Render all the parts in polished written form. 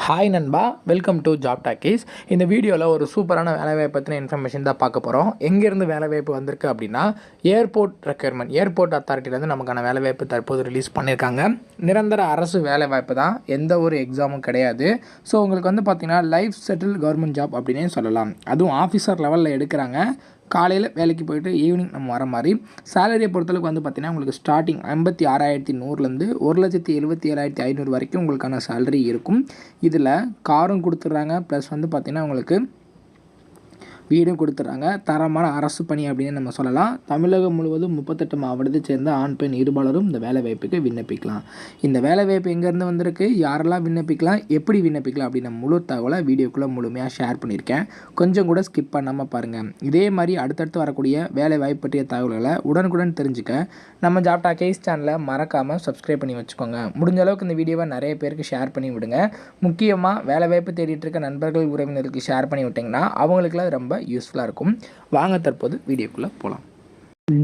Hi நண்பா, welcome to job talkies. இந்த வீடியோவில் ஒரு சூப்பரான வேலைவாய்ப்பு பற்றின இன்ஃபர்மேஷன் தான் பார்க்க போகிறோம். எங்கேருந்து வேலைவாய்ப்பு வந்திருக்கு அப்படின்னா, ஏர்போர்ட் அத்தாரிட்டிலேருந்து நமக்கான வேலைவாய்ப்பு தற்போது ரிலீஸ் பண்ணியிருக்காங்க. நிரந்தர அரசு வேலைவாய்ப்பு தான், எந்த ஒரு எக்ஸாமும் கிடையாது. ஸோ உங்களுக்கு வந்து பார்த்திங்கன்னா லைஃப் செட்டில் கவர்மெண்ட் ஜாப் அப்படின்னே சொல்லலாம். அதுவும் ஆஃபீஸர் லெவலில் எடுக்கிறாங்க. காலையில் வேலைக்கு போய்ட்டு ஈவினிங் நம்ம வர மாதிரி. சேலரியை பொறுத்தளவுக்கு வந்து பார்த்திங்கன்னா உங்களுக்கு ஸ்டார்டிங் 56,100லேருந்து 1,77,500 வரைக்கும் உங்களுக்கான சேலரி இருக்கும். இதில் காரும் கொடுத்துட்றாங்க, ப்ளஸ் வந்து பார்த்திங்கன்னா உங்களுக்கு வீடும் கொடுத்துட்றாங்க. தரமான அரசு பணி அப்படின்னு நம்ம சொல்லலாம். தமிழகம் முழுவதும் 38 மாவட்டத்தை சேர்ந்த ஆண் பெண் இருபாலரும் இந்த வேலைவாய்ப்புக்கு விண்ணப்பிக்கலாம். இந்த வேலைவாய்ப்பு எங்கேருந்து வந்திருக்கு, யாரெல்லாம் விண்ணப்பிக்கலாம், எப்படி விண்ணப்பிக்கலாம் அப்படின்னு முழு தகவலை வீடியோக்குள்ளே முழுமையாக ஷேர் பண்ணியிருக்கேன். கொஞ்சம் கூட ஸ்கிப் பண்ணாமல் பாருங்கள். இதே மாதிரி அடுத்தடுத்து வரக்கூடிய வேலைவாய்ப்பு பற்றிய தகவல்களை உடனுக்குடன் தெரிஞ்சுக்க நம்ம ஜாப் டாக்கீஸ் சேனலை மறக்காமல் சப்ஸ்கிரைப் பண்ணி வச்சுக்கோங்க. முடிஞ்ச அளவுக்கு இந்த வீடியோவை நிறைய பேருக்கு ஷேர் பண்ணி விடுங்க. முக்கியமாக வேலைவாய்ப்பு தேடிட்டு இருக்க நண்பர்கள் உறவினருக்கு ஷேர் பண்ணி விட்டிங்கன்னா அவங்களுக்குலாம் ரொம்ப யூஸ்ஃபுல்லாக இருக்கும். வாங்க தற்போது வீடியோக்குள்ளே போகலாம்.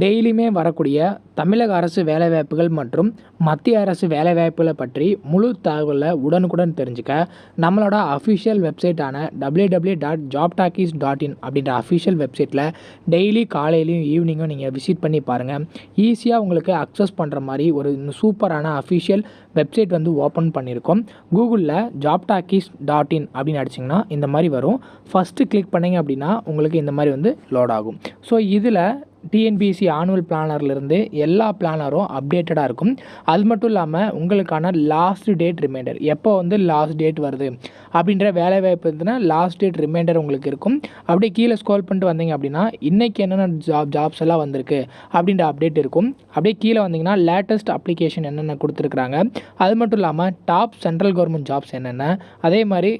டெய்லியுமே வரக்கூடிய தமிழக அரசு வேலைவாய்ப்புகள் மற்றும் மத்திய அரசு வேலைவாய்ப்புகளை பற்றி முழு தகவலை உடனுக்குடன் தெரிஞ்சுக்க நம்மளோட அஃபிஷியல் வெப்சைட்டான www.jobtalkies.in அப்படின்ற அஃபிஷியல் வெப்சைட்டில் டெய்லி காலையிலையும் ஈவினிங்கும் நீங்கள் விசிட் பண்ணி பாருங்கள். ஈஸியாக உங்களுக்கு அக்சஸ் பண்ணுற மாதிரி ஒரு சூப்பரான அஃபிஷியல் வெப்சைட் வந்து ஓப்பன் பண்ணியிருக்கோம். கூகுளில் jobtalkies.in அப்படின்னு அடிச்சிங்கன்னா இந்த மாதிரி வரும். ஃபஸ்ட்டு கிளிக் பண்ணிங்க அப்படின்னா உங்களுக்கு இந்த மாதிரி வந்து லோட் ஆகும். ஸோ இதில் டிஎன்பிஎஸ்சி ஆனுவல் பிளானர்லேருந்து எல்லா பிளானரும் அப்டேட்டடாக இருக்கும். அது மட்டும் இல்லாமல் உங்களுக்கான லாஸ்ட் டேட் ரிமைண்டர், எப்போ வந்து லாஸ்ட் டேட் வருது அப்படின்ற வேலைவாய்ப்பு இருந்துன்னா லாஸ்ட் டேட் ரிமைண்டர் உங்களுக்கு இருக்கும். அப்படியே கீழே ஸ்க்ரோல் பண்ணிட்டு வந்தீங்க அப்படின்னா இன்றைக்கி என்னென்ன ஜாப்ஸ் எல்லாம் வந்திருக்கு அப்படின்ற அப்டேட் இருக்கும். அப்படியே கீழே வந்தீங்கன்னா லேட்டஸ்ட் அப்ளிகேஷன் என்னென்ன கொடுத்துருக்குறாங்க, அது மட்டும் இல்லாமல் டாப் சென்ட்ரல் கவர்மெண்ட் ஜாப்ஸ் என்னென்ன, அதே மாதிரி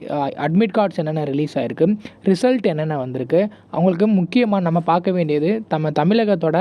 அட்மிட் கார்ட்ஸ் என்னென்ன ரிலீஸ் ஆகிருக்கு, ரிசல்ட் என்னென்ன வந்திருக்கு. அவங்களுக்கு முக்கியமாக நம்ம பார்க்க வேண்டியது தமிழகத்தோட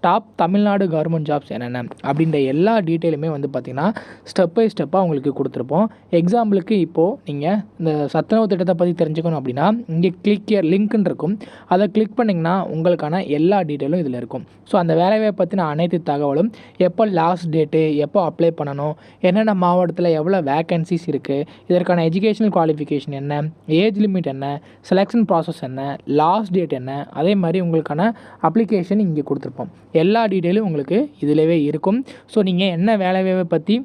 டாப் தமிழ்நாடு கவர்மெண்ட் ஜாப்ஸ் என்னென்ன அப்படின்ற எல்லா டீட்டெயிலுமே வந்து பார்த்திங்கன்னா ஸ்டெப் பை ஸ்டெப்பாக உங்களுக்கு கொடுத்துருப்போம். எக்ஸாம்பிளுக்கு இப்போது நீங்கள் இந்த சத்துணவு திட்டத்தை பற்றி தெரிஞ்சுக்கணும் அப்படின்னா இங்கே கிளிக் ஹியர் லிங்க்னு இருக்கும். அதை கிளிக் பண்ணிங்கன்னா உங்களுக்கான எல்லா டீட்டெயிலும் இதில் இருக்கும். ஸோ அந்த வேலையை பற்றின அனைத்து தகவலும், எப்போ லாஸ்ட் டேட்டு, எப்போ அப்ளை பண்ணணும், என்னென்ன மாவட்டத்தில் எவ்வளோ வேக்கன்சிஸ் இருக்குது, இதற்கான எஜுகேஷனல் குவாலிஃபிகேஷன் என்ன, ஏஜ் லிமிட் என்ன, செலெக்ஷன் ப்ராசஸ் என்ன, லாஸ்ட் டேட் என்ன, அதே மாதிரி உங்களுக்கான அப்ளிகேஷன் இங்கே கொடுத்துருப்போம். எல்லா டீட்டெயிலும் உங்களுக்கு இதிலவே இருக்கும். ஸோ நீங்கள் என்ன வேலைவாய்ப்பை பற்றி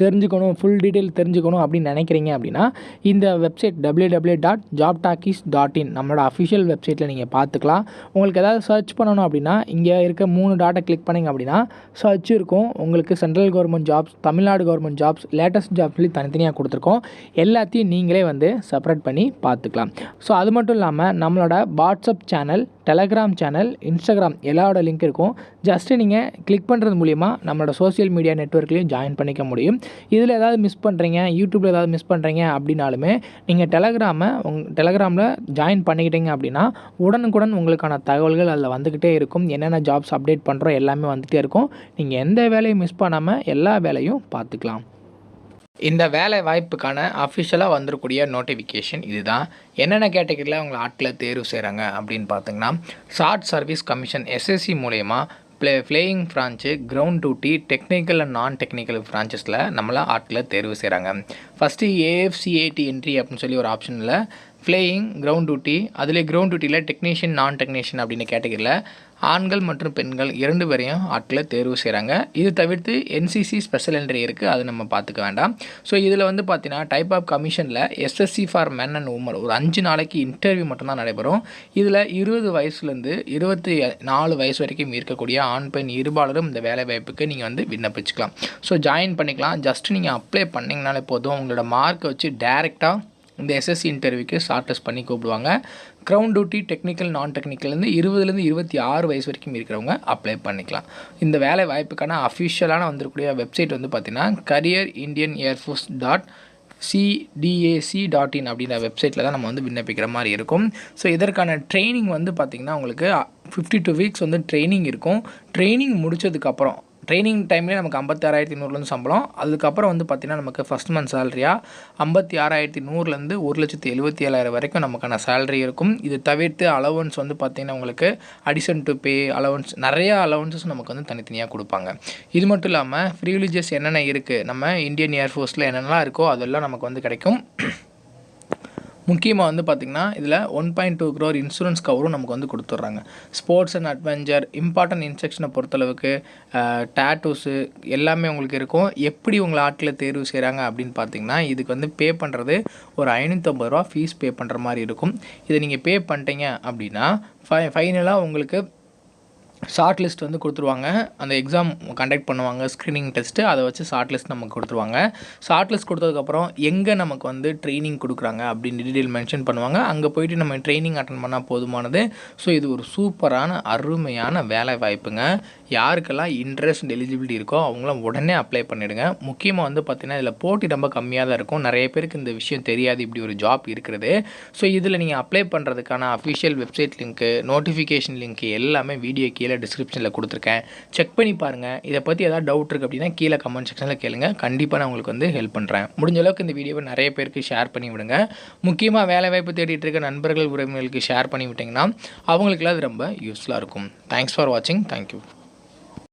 தெரிஞ்சுக்கணும், ஃபுல் டீட்டெயில் தெரிஞ்சுக்கணும் அப்படின்னு நினைக்கிறீங்க அப்படின்னா இந்த வெப்சைட் www.jobtalkies.in நம்மளோட அஃபிஷியல் வெப்சைட்டில் நீங்கள் பார்த்துக்கலாம். உங்களுக்கு ஏதாவது சர்ச் பண்ணணும் அப்படின்னா இங்கே இருக்க 3 டாட்டை கிளிக் பண்ணிங்க அப்படின்னா சர்ச் இருக்கும். உங்களுக்கு central government jobs, Tamil Nadu government jobs, latest jobs சொல்லி தனித்தனியாக கொடுத்துருக்கோம். எல்லாத்தையும் நீங்களே வந்து செப்பரேட் பண்ணி பார்த்துக்கலாம். ஸோ அது மட்டும் இல்லாமல் நம்மளோட WhatsApp channel, Telegram channel, Instagram எல்லாரோட லிங்க் இருக்கும். ஜஸ்ட்டு நீங்கள் கிளிக் பண்ணுறது மூலிமா நம்மளோட சோஷியல் மீடியா நெட்வொர்க்லேயும் ஜாயின் பண்ணிக்க முடியும். இதில் ஏதாவது மிஸ் பண்ணுறீங்க, யூடியூப்பில் ஏதாவது மிஸ் பண்ணுறீங்க அப்படின்னாலுமே நீங்கள் டெலகிராமில் ஜாயின் பண்ணிக்கிட்டீங்க அப்படின்னா உடனுக்குடன் உங்களுக்கான தகவல்கள் அதில் வந்துக்கிட்டே இருக்கும். என்னென்ன ஜாப்ஸ் அப்டேட் பண்ணுறோம் எல்லாமே வந்துகிட்டே இருக்கும். நீங்கள் எந்த வேலையும் மிஸ் பண்ணாமல் எல்லா வேலையும் பார்த்துக்கலாம். இந்த வேலை வாய்ப்புக்கான அஃபிஷியலாக வந்துருக்கூடிய நோட்டிஃபிகேஷன் இதுதான். என்னென்ன கேட்டகரியில் உங்களை ஆட்களை தேர்வு செய்கிறாங்க அப்படின்னு பார்த்தீங்கன்னா, ஷார்ட் சர்வீஸ் கமிஷன் எஸ்எஸ்சி மூலயமா flying branch, ground duty, technical and நான் டெக்னிக்கல் பிரான்ச்சஸில் நம்மளை ஆட்களை தேர்வு செய்கிறாங்க. ஃபஸ்ட்டு ஏஎஃப்சிஏடி என்ட்ரி அப்படின்னு சொல்லி ஒரு ஆப்ஷனில் ஃப்ளையிங், கிரவுண்ட் டியூட்டி, அதிலே கிரவுண்ட் டியூட்டியில் டெக்னீஷியன், நான் டெக்னீஷியன் அப்படின்னு கேட்டகரியில் ஆண்கள் மற்றும் பெண்கள் 2 பேரையும் ஆட்களை தேர்வு செய்கிறாங்க. இது தவிர்த்து என்சிசி ஸ்பெஷல் என்ட்ரி இருக்குது, அது நம்ம பார்த்துக்க வேண்டாம். ஸோ இதில் வந்து பார்த்தீங்கன்னா டைப் ஆஃப் கமிஷனில் SSC for men and women ஒரு 5 நாளைக்கு இன்டர்வியூ மட்டும்தான் நடைபெறும். இதில் 20 வயசுலேருந்து 24 வயசு வரைக்கும் இருக்கக்கூடிய ஆண் பெண் இருபாலரும் இந்த வேலை வாய்ப்புக்கு நீங்கள் வந்து விண்ணப்பிச்சுக்கலாம். ஸோ ஜாயின் பண்ணிக்கலாம். ஜஸ்ட் நீங்கள் அப்ளை பண்ணிங்கனாலே போதும். உங்களோட மார்க்கை வச்சு டேரெக்டாக இந்த எஸ்எஸ்சி இன்டர்வியூக்கு ஷார்ட் டெஸ்ட் பண்ணி கூப்பிடுவாங்க. கிரவுண்ட் டியூட்டி, டெக்னிக்கல், நான் டெக்னிக்கல்லேருந்து 20லேருந்து 26 வயசு வரைக்கும் இருக்கிறவங்க அப்ளை பண்ணிக்கலாம். இந்த வேலை வாய்ப்புக்கான அஃபிஷியலான வந்துருக்கூடிய வெப்சைட் வந்து பார்த்திங்கன்னா careerindianairforce.cdac.in அப்படின்ற வெப்சைட்டில் தான் நம்ம வந்து விண்ணப்பிக்கிற மாதிரி இருக்கும். ஸோ இதற்கான ட்ரைனிங் வந்து பார்த்திங்கன்னா உங்களுக்கு 52 வீக்ஸ் வந்து ட்ரைனிங் இருக்கும். ட்ரைனிங் முடித்ததுக்கப்புறம் ட்ரைனிங் டைம்லேயே நமக்கு 56,100 சம்பளம். அதுக்கப்புறம் வந்து பார்த்திங்கன்னா நமக்கு ஃபஸ்ட் மந்த் சேலரியாக 56,100 1,77,000 வரைக்கும் நமக்கான சேலரி இருக்கும். இது தவிர்த்து அலவன்ஸ் வந்து பார்த்திங்கன்னா உங்களுக்கு அடிஷன் டு பே அலவன்ஸ் நிறையா அலவன்ஸஸ் நமக்கு வந்து தனித்தனியாக கொடுப்பாங்க. இது மட்டும் இல்லாமல் ப்ரிவிலேஜஸ் என்னென்ன இருக்குது, நம்ம இந்தியன் ஏர்ஃபோர்ஸில் என்னென்னலாம் இருக்கோ அதெல்லாம் நமக்கு வந்து கிடைக்கும். முக்கியமாக வந்து பார்த்திங்கன்னா இதில் 1.2 crore இன்சூரன்ஸ் கவரும் நமக்கு வந்து கொடுத்துட்றாங்க. ஸ்போர்ட்ஸ் அண்ட் அட்வென்ச்சர் இம்பார்ட்டன்ட் இன்ஸ்ட்ரக்ஷனை பொறுத்தளவுக்கு டேட்டூஸு எல்லாமே உங்களுக்கு இருக்கும். எப்படி உங்களை ஆட்களை தேர்வு செய்கிறாங்க அப்படின்னு பார்த்திங்கன்னா இதுக்கு வந்து பே பண்ணுறது ஒரு 550 ரூபா ஃபீஸ் பே பண்ணுற மாதிரி இருக்கும். இதை நீங்கள் பே பண்ணிட்டீங்க அப்படின்னா ஃபைனலாக உங்களுக்கு ஷார்ட் லிஸ்ட் வந்து கொடுத்துருவாங்க. அந்த எக்ஸாம் கண்டக்ட் பண்ணுவாங்க, ஸ்க்ரீனிங் டெஸ்ட்டு, அதை வச்சு ஷார்ட் லிஸ்ட் நமக்கு கொடுத்துருவாங்க. ஷார்ட் லிஸ்ட் கொடுத்ததுக்கப்புறம் எங்கே நமக்கு வந்து ட்ரைனிங் கொடுக்குறாங்க அப்படின்னு டீட்டெயில் மென்ஷன் பண்ணுவாங்க. அங்கே போய்ட்டு நம்ம ட்ரைனிங் அட்டன் பண்ணால் போதுமானது. ஸோ இது ஒரு சூப்பரான அருமையான வேலை வாய்ப்புங்க. யாருக்கெல்லாம் இன்ட்ரெஸ்ட் எலிஜிபிலிட்டி இருக்கோ அவங்களாம் உடனே அப்ளை பண்ணிவிடுங்க. முக்கியமாக வந்து பார்த்திங்கன்னா இதில் போட்டி ரொம்ப கம்மியாக தான் இருக்கும். நிறைய பேருக்கு இந்த விஷயம் தெரியாது, இப்படி ஒரு ஜாப் இருக்கிறது. ஸோ இதில் நீங்கள் அப்ளை பண்ணுறதுக்கான official website link, notification link எல்லாமே வீடியோ கீழே டிஸ்கிரிப்ஷனில் கொடுத்துருக்கேன். செக் பண்ணி பாருங்கள். இதை பற்றி ஏதாவது டவுட் இருக்குது அப்படின்னா கீழே கமெண்ட் செக்ஷனில் கேளுங்க. கண்டிப்பாக நான் உங்களுக்கு வந்து ஹெல்ப் பண்ணுறேன். முடிஞ்ச அளவுக்கு இந்த வீடியோவை நிறைய பேருக்கு ஷேர் பண்ணி விடுங்க. முக்கியமாக வேலைவாய்ப்பு தேடிட்டு இருக்க நண்பர்கள் உறவினர்களுக்கு ஷேர் பண்ணி விட்டிங்கன்னா அவங்களுக்குலாம் அது ரொம்ப யூஸ்ஃபுல்லாக இருக்கும். தேங்க்ஸ் ஃபார் வாட்சிங். தேங்க்யூ.